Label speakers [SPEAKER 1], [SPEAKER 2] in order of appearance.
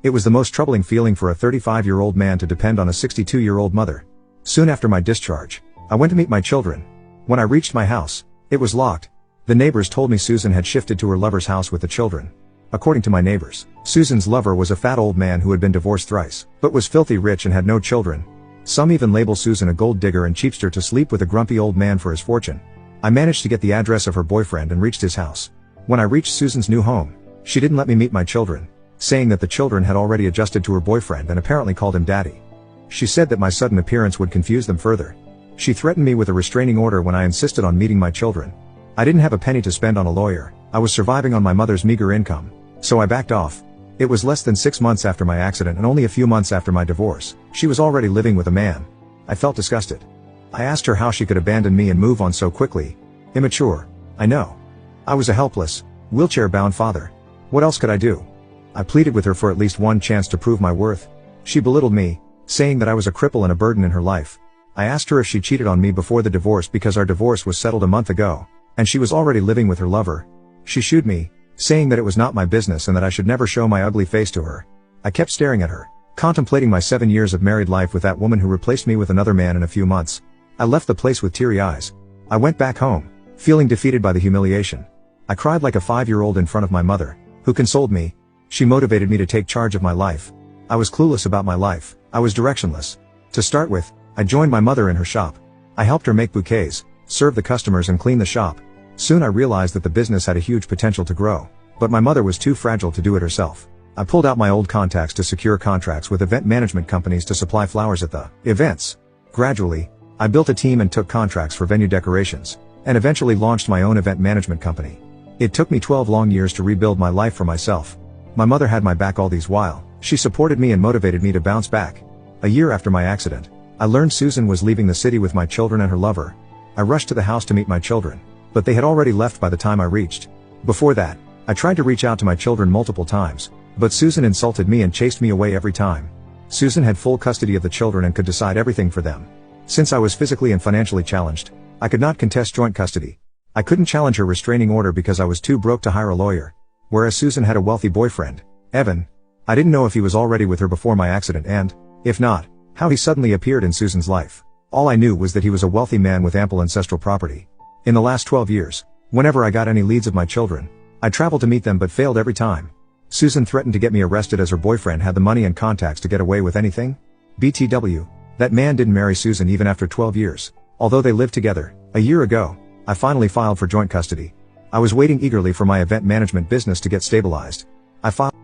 [SPEAKER 1] It was the most troubling feeling for a 35-year-old man to depend on a 62-year-old mother. Soon after my discharge, I went to meet my children. When I reached my house, it was locked. The neighbors told me Susan had shifted to her lover's house with the children. According to my neighbors, Susan's lover was a fat old man who had been divorced thrice, but was filthy rich and had no children. Some even label Susan a gold digger and cheapster to sleep with a grumpy old man for his fortune. I managed to get the address of her boyfriend and reached his house. When I reached Susan's new home, she didn't let me meet my children, saying that the children had already adjusted to her boyfriend and apparently called him daddy. She said that my sudden appearance would confuse them further. She threatened me with a restraining order when I insisted on meeting my children. I didn't have a penny to spend on a lawyer. I was surviving on my mother's meager income, so I backed off. It was less than 6 months after my accident and only a few months after my divorce. She was already living with a man. I felt disgusted. I asked her how she could abandon me and move on so quickly. Immature. I know. I was a helpless, wheelchair-bound father. What else could I do? I pleaded with her for at least one chance to prove my worth. She belittled me, saying that I was a cripple and a burden in her life. I asked her if she cheated on me before the divorce because our divorce was settled a month ago, and she was already living with her lover. She shooed me, saying that it was not my business and that I should never show my ugly face to her. I kept staring at her, contemplating my 7 years of married life with that woman who replaced me with another man in a few months. I left the place with teary eyes. I went back home, feeling defeated by the humiliation. I cried like a 5-year-old in front of my mother, who consoled me. She motivated me to take charge of my life. I was clueless about my life. I was directionless. To start with, I joined my mother in her shop. I helped her make bouquets, serve the customers and clean the shop. Soon I realized that the business had a huge potential to grow, but my mother was too fragile to do it herself. I pulled out my old contacts to secure contracts with event management companies to supply flowers at the events. Gradually, I built a team and took contracts for venue decorations, and eventually launched my own event management company. It took me 12 long years to rebuild my life for myself. My mother had my back all these while. She supported me and motivated me to bounce back. A year after my accident, I learned Susan was leaving the city with my children and her lover. I rushed to the house to meet my children, but they had already left by the time I reached. Before that, I tried to reach out to my children multiple times, but Susan insulted me and chased me away every time. Susan had full custody of the children and could decide everything for them. Since I was physically and financially challenged, I could not contest joint custody. I couldn't challenge her restraining order because I was too broke to hire a lawyer. Whereas Susan had a wealthy boyfriend, Evan. I didn't know if he was already with her before my accident and, if not, how he suddenly appeared in Susan's life. All I knew was that he was a wealthy man with ample ancestral property. In the last 12 years, whenever I got any leads of my children, I traveled to meet them but failed every time. Susan threatened to get me arrested as her boyfriend had the money and contacts to get away with anything. BTW. That man didn't marry Susan even after 12 years. Although they lived together. A year ago, I finally filed for joint custody. I was waiting eagerly for my event management business to get stabilized. I filed